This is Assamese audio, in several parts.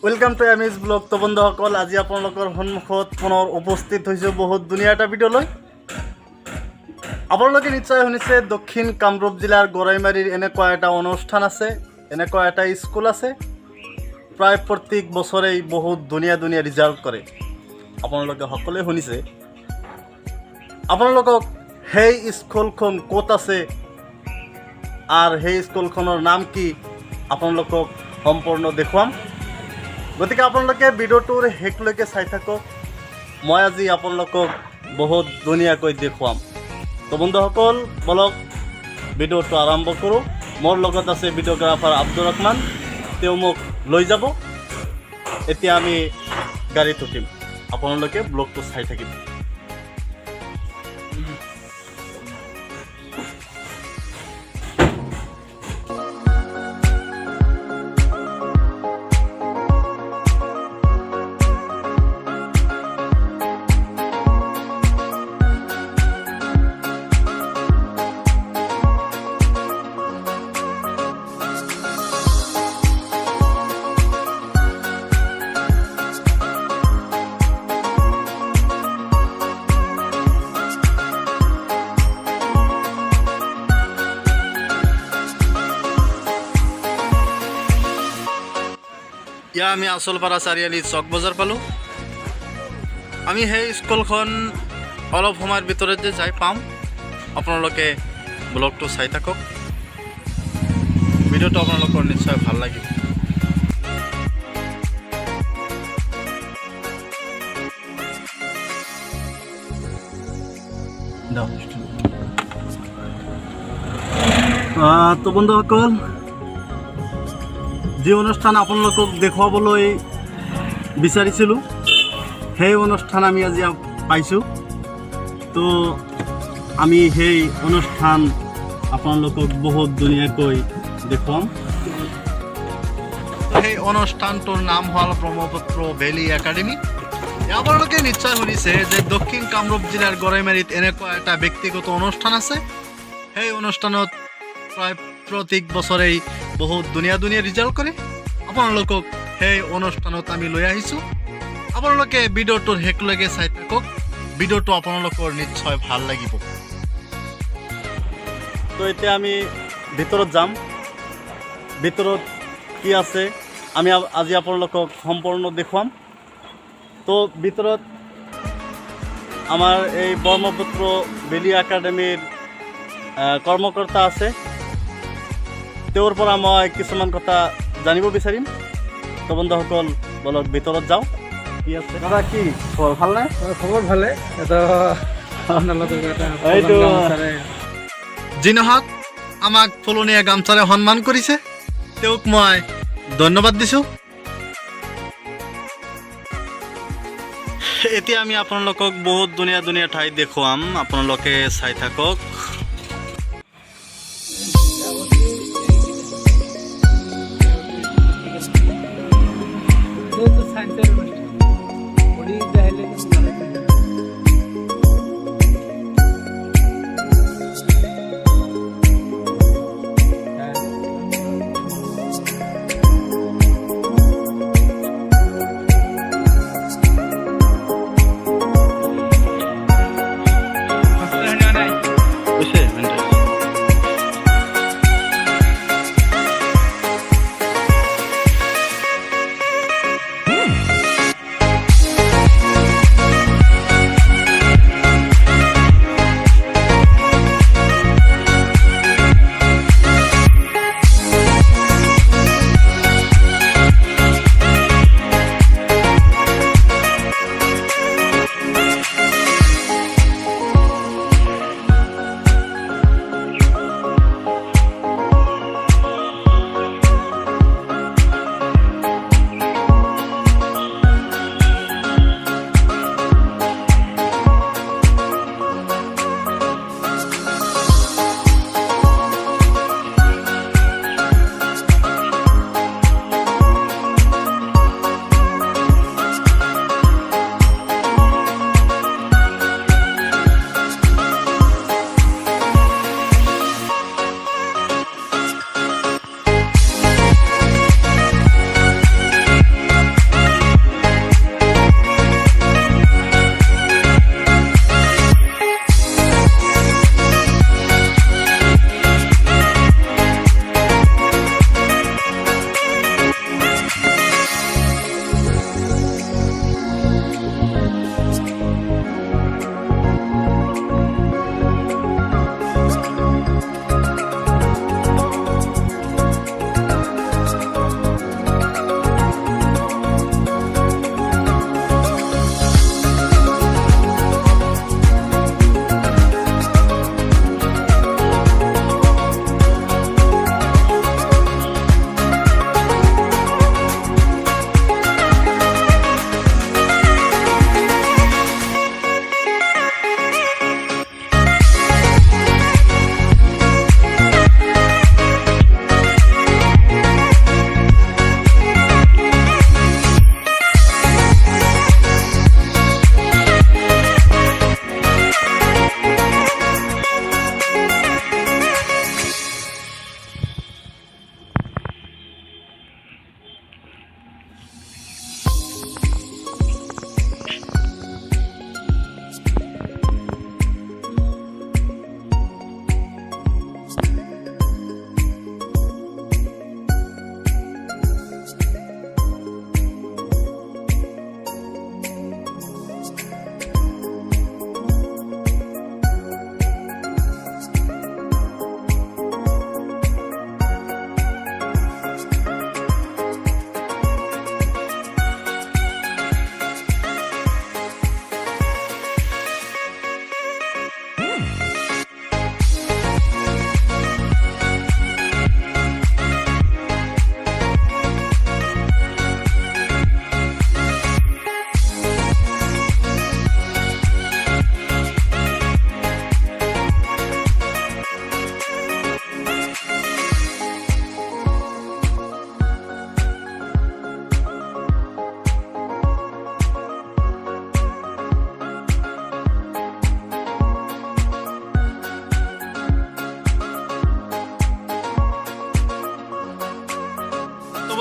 Welcome to এমিজ blog. তো বন্ধুসকল, আজি আপোনালোকৰ সন্মুখত পুনৰ উপস্থিত হৈছোঁ বহুত ধুনীয়া এটা ভিডিঅ' লৈ। আপোনালোকে নিশ্চয় শুনিছে দক্ষিণ কামৰূপ জিলাৰ গৰৈমাৰীৰ এনেকুৱা এটা অনুষ্ঠান আছে, এনেকুৱা এটা স্কুল আছে, প্ৰায় প্ৰত্যেক বছৰেই বহুত ধুনীয়া ধুনীয়া ৰিজাল্ট কৰে। আপোনালোকে সকলোৱে শুনিছে। আপোনালোকক সেই স্কুলখন ক'ত আছে আৰু সেই স্কুলখনৰ নাম কি আপোনালোকক সম্পূৰ্ণ দেখুৱাম। গতিকে আপোনালোকে ভিডিঅ'টোৰ শেষলৈকে চাই থাকক। মই আজি আপোনালোকক বহুত ধুনীয়াকৈ দেখুৱাম। তো বন্ধুসকল, বলক ভিডিঅ'টো আৰম্ভ কৰোঁ। মোৰ লগত আছে ভিডিঅ'গ্ৰাফাৰ আব্দুৰ ৰহমান, তেওঁ মোক লৈ যাব। এতিয়া আমি গাড়ীত উঠিম, আপোনালোকে ব্লগটো চাই থাকিব। ইয়া আমি আচলপাৰা চাৰিআলি চক বজাৰ পালোঁ। আমি সেই স্কুলখন অলপ সময়ৰ ভিতৰতে যাই পাম। আপোনালোকে ব্লগটো চাই থাকক, ভিডিঅ'টো আপোনালোকৰ নিশ্চয় ভাল লাগিব। তো বন্ধুসকল, যি অনুষ্ঠান আপোনালোকক দেখুৱাবলৈ বিচাৰিছিলোঁ সেই অনুষ্ঠান আমি আজি পাইছোঁ। তো আমি সেই অনুষ্ঠান আপোনালোকক বহুত ধুনীয়াকৈ দেখুৱাম। সেই অনুষ্ঠানটোৰ নাম হ'ল ব্ৰহ্মপুত্ৰ ভেলী একাডেমি। আপোনালোকে নিশ্চয় শুনিছে যে দক্ষিণ কামৰূপ জিলাৰ গৰৈমাৰীত এনেকুৱা এটা ব্যক্তিগত অনুষ্ঠান আছে। সেই অনুষ্ঠানত প্ৰায় প্ৰত্যেক বছৰেই বহুত ধুনীয়া ধুনীয়া ৰিজাল্ট কৰে। আপোনালোকক সেই অনুষ্ঠানত আমি লৈ আহিছোঁ। আপোনালোকে ভিডিঅ'টোৰ শেষলৈকে চাই থাকক, ভিডিঅ'টো আপোনালোকৰ নিশ্চয় ভাল লাগিব। তো এতিয়া আমি ভিতৰত যাম। ভিতৰত কি আছে আমি আজি আপোনালোকক সম্পূৰ্ণ দেখুৱাম। তো ভিতৰত আমাৰ এই ব্ৰহ্মপুত্ৰ ভেলী একাডেমীৰ কৰ্মকৰ্তা আছে। তেওঁৰ পৰা মই কিছুমান কথা জানিব বিচাৰিম। তো বন্ধুসকল, বলক ভিতৰত যাওঁ। কি আছে দাদা, কি খবৰ ভালনে? খবৰ ভালে। এইটো যি নহওক, আমাক ফুলনীয়া গামচাৰে সন্মান কৰিছে, তেওঁক মই ধন্যবাদ দিছোঁ। এতিয়া আমি আপোনালোকক বহুত ধুনীয়া ধুনীয়া ঠাই দেখুৱাম, আপোনালোকে চাই থাকক।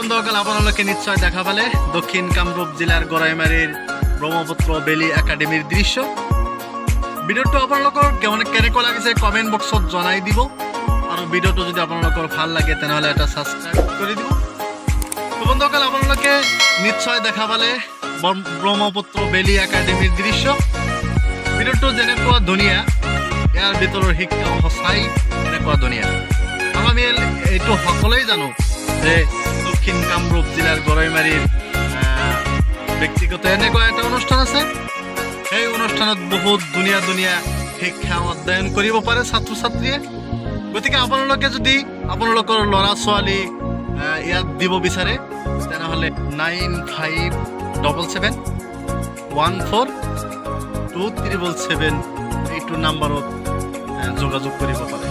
বন্ধুসকল আপোনালোকে নিশ্চয় দেখা পালে দক্ষিণ কামৰূপ জিলাৰ গৰাইমাৰীৰ ব্ৰহ্মপুত্ৰ বেলি একাডেমীৰ দৃশ্য। ভিডিঅ'টো আপোনালোকৰ কেনেকুৱা লাগিছে কমেণ্ট বক্সত জনাই দিব, আৰু ভিডিঅ'টো যদি আপোনালোকৰ ভাল লাগে তেনেহ'লে এটা ছাবস্ক্ৰাইব কৰি দিব। তো বন্ধুসকল আপোনালোকে নিশ্চয় দেখা পালে ব্ৰহ্মপুত্ৰ বেলি একাডেমীৰ দৃশ্য। ভিডিঅ'টো যেনেকুৱা ধুনীয়া, ইয়াৰ ভিতৰৰ শিক্ষা সঁচাই এনেকুৱা ধুনীয়া। আৰু আমি এইটো সকলোৱেই জানো যে দক্ষিণ কামৰূপ জিলাৰ গৰাইমাৰীৰ ব্যক্তিগত এনেকুৱা এটা অনুষ্ঠান আছে। সেই অনুষ্ঠানত বহুত ধুনীয়া ধুনীয়া শিক্ষা অধ্যয়ন কৰিব পাৰে ছাত্ৰ ছাত্ৰীয়ে। গতিকে আপোনালোকে যদি আপোনালোকৰ ল'ৰা ছোৱালী ইয়াত দিব বিচাৰে তেনেহ'লে 9577142777 এইটো নাম্বাৰত যোগাযোগ কৰিব পাৰে।